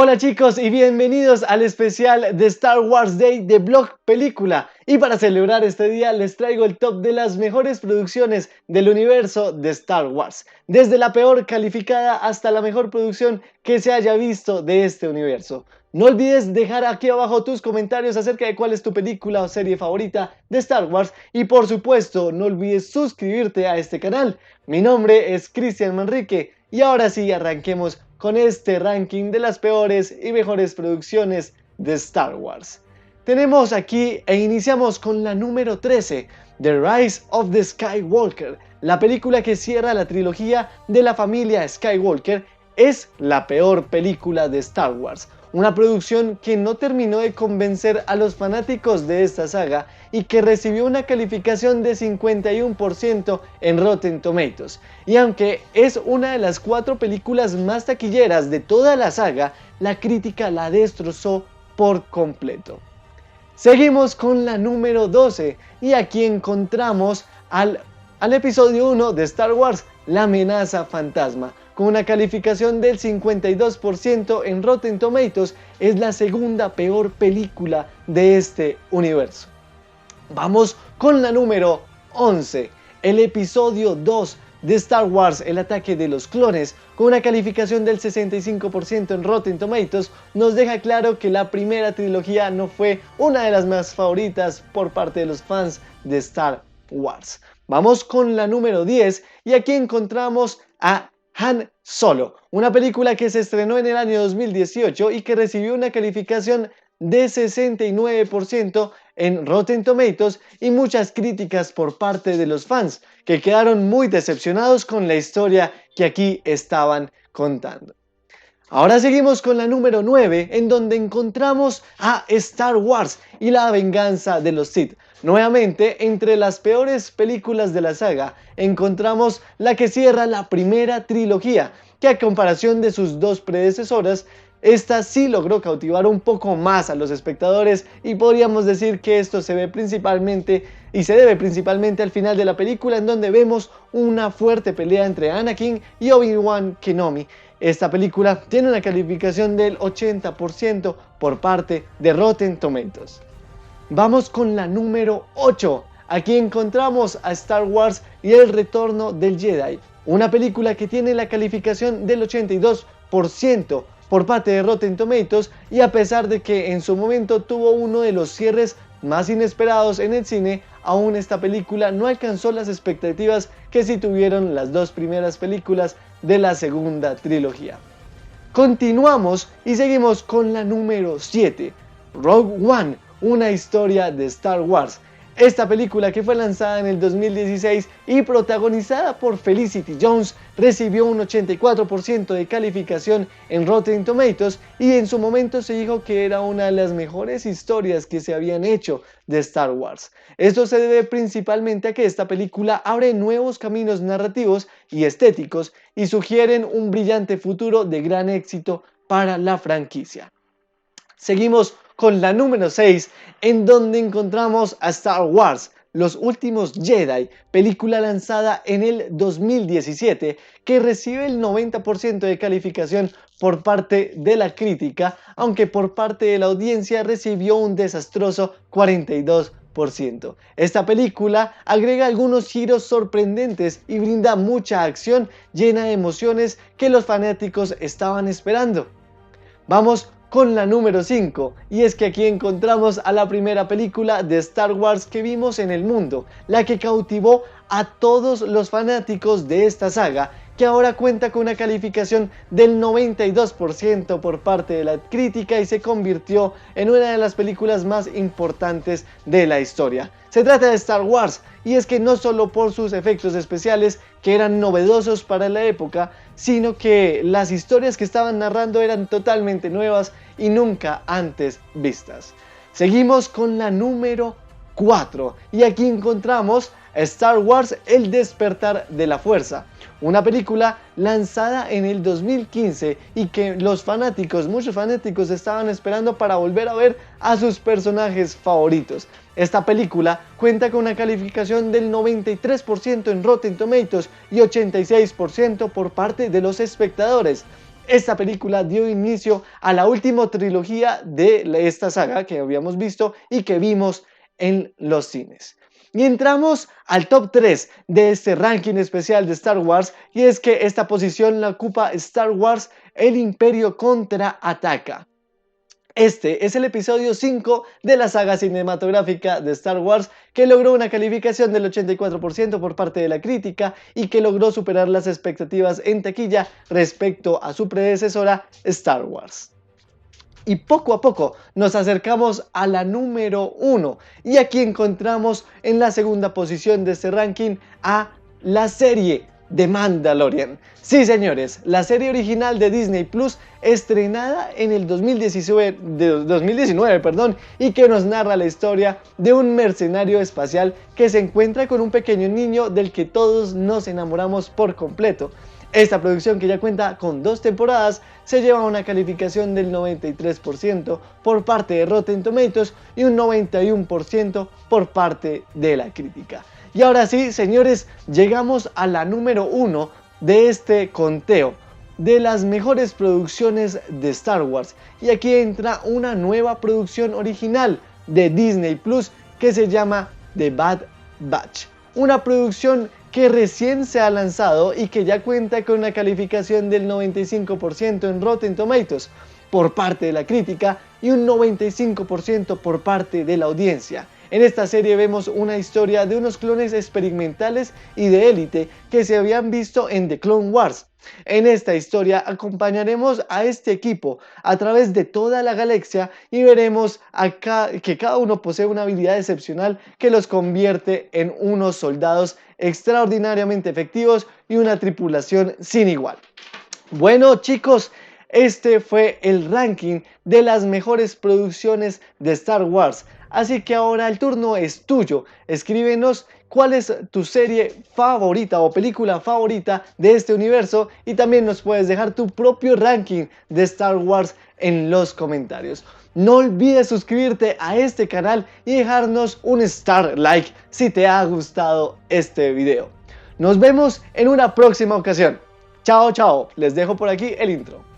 Hola chicos y bienvenidos al especial de Star Wars Day de Blog Película. Y para celebrar este día les traigo el top de las mejores producciones del universo de Star Wars. Desde la peor calificada hasta la mejor producción que se haya visto de este universo. No olvides dejar aquí abajo tus comentarios acerca de cuál es tu película o serie favorita de Star Wars. Y por supuesto no olvides suscribirte a este canal. Mi nombre es Cristian Manrique y ahora sí arranquemos con este ranking de las peores y mejores producciones de Star Wars. Tenemos aquí e iniciamos con la número 13, The Rise of the Skywalker. La película que cierra la trilogía de la familia Skywalker es la peor película de Star Wars. Una producción que no terminó de convencer a los fanáticos de esta saga y que recibió una calificación de 51% en Rotten Tomatoes. Y aunque es una de las 4 películas más taquilleras de toda la saga, la crítica la destrozó por completo. Seguimos con la número 12 y aquí encontramos al episodio 1 de Star Wars, La amenaza fantasma. Con una calificación del 52% en Rotten Tomatoes, es la segunda peor película de este universo. Vamos con la número 11, el episodio 2 de Star Wars, El ataque de los clones, con una calificación del 65% en Rotten Tomatoes, nos deja claro que la primera trilogía no fue una de las más favoritas por parte de los fans de Star Wars. Vamos con la número 10 y aquí encontramos a Han Solo, una película que se estrenó en el año 2018 y que recibió una calificación de 69% en Rotten Tomatoes y muchas críticas por parte de los fans, que quedaron muy decepcionados con la historia que aquí estaban contando. Ahora seguimos con la número 9, en donde encontramos a Star Wars y la venganza de los Sith. Nuevamente, entre las peores películas de la saga, encontramos la que cierra la primera trilogía, que a comparación de sus dos predecesoras, esta sí logró cautivar un poco más a los espectadores y podríamos decir que esto se ve principalmente y se debe principalmente al final de la película, en donde vemos una fuerte pelea entre Anakin y Obi-Wan Kenobi. Esta película tiene una calificación del 80% por parte de Rotten Tomatoes. Vamos con la número 8. Aquí encontramos a Star Wars y el retorno del Jedi, una película que tiene la calificación del 82% por parte de Rotten Tomatoes, y a pesar de que en su momento tuvo uno de los cierres más inesperados en el cine, aún esta película no alcanzó las expectativas que sí tuvieron las dos primeras películas de la segunda trilogía. Continuamos y seguimos con la número 7, Rogue One, una historia de Star Wars. Esta película, que fue lanzada en el 2016 y protagonizada por Felicity Jones, recibió un 84% de calificación en Rotten Tomatoes y en su momento se dijo que era una de las mejores historias que se habían hecho de Star Wars. Esto se debe principalmente a que esta película abre nuevos caminos narrativos y estéticos y sugieren un brillante futuro de gran éxito para la franquicia. Seguimos con la número 6, en donde encontramos a Star Wars, Los Últimos Jedi, película lanzada en el 2017, que recibe el 90% de calificación por parte de la crítica, aunque por parte de la audiencia recibió un desastroso 42%. Esta película agrega algunos giros sorprendentes y brinda mucha acción llena de emociones que los fanáticos estaban esperando. Vamos con la número 5, y es que aquí encontramos a la primera película de Star Wars que vimos en el mundo, la que cautivó a todos los fanáticos de esta saga, que ahora cuenta con una calificación del 92% por parte de la crítica y se convirtió en una de las películas más importantes de la historia. Se trata de Star Wars, y es que no solo por sus efectos especiales, que eran novedosos para la época, sino que las historias que estaban narrando eran totalmente nuevas y nunca antes vistas. Seguimos con la número 4 y aquí encontramos Star Wars, El despertar de la fuerza, una película lanzada en el 2015 y que muchos fanáticos estaban esperando para volver a ver a sus personajes favoritos. Esta película cuenta con una calificación del 93% en Rotten Tomatoes y 86% por parte de los espectadores. Esta película dio inicio a la última trilogía de esta saga que habíamos visto y que vimos en los cines. Y entramos al top 3 de este ranking especial de Star Wars, y es que esta posición la ocupa Star Wars: El Imperio contraataca. Este es el episodio 5 de la saga cinematográfica de Star Wars, que logró una calificación del 84% por parte de la crítica y que logró superar las expectativas en taquilla respecto a su predecesora Star Wars. Y poco a poco nos acercamos a la número 1, y aquí encontramos en la segunda posición de este ranking a la serie The Mandalorian. Sí, señores, la serie original de Disney Plus, estrenada en el 2019, y que nos narra la historia de un mercenario espacial que se encuentra con un pequeño niño del que todos nos enamoramos por completo. Esta producción, que ya cuenta con 2 temporadas, se lleva una calificación del 93% por parte de Rotten Tomatoes y un 91% por parte de la crítica. Y ahora sí, señores, llegamos a la número 1 de este conteo de las mejores producciones de Star Wars. Y aquí entra una nueva producción original de Disney Plus que se llama The Bad Batch. Una producción que recién se ha lanzado y que ya cuenta con una calificación del 95% en Rotten Tomatoes por parte de la crítica y un 95% por parte de la audiencia. En esta serie vemos una historia de unos clones experimentales y de élite que se habían visto en The Clone Wars. En esta historia acompañaremos a este equipo a través de toda la galaxia y veremos que cada uno posee una habilidad excepcional que los convierte en unos soldados extraordinariamente efectivos y una tripulación sin igual. Bueno, chicos, este fue el ranking de las mejores producciones de Star Wars. Así que ahora el turno es tuyo. Escríbenos cuál es tu serie favorita o película favorita de este universo, y también nos puedes dejar tu propio ranking de Star Wars en los comentarios. No olvides suscribirte a este canal y dejarnos un star like si te ha gustado este video. Nos vemos en una próxima ocasión. Chao, chao. Les dejo por aquí el intro.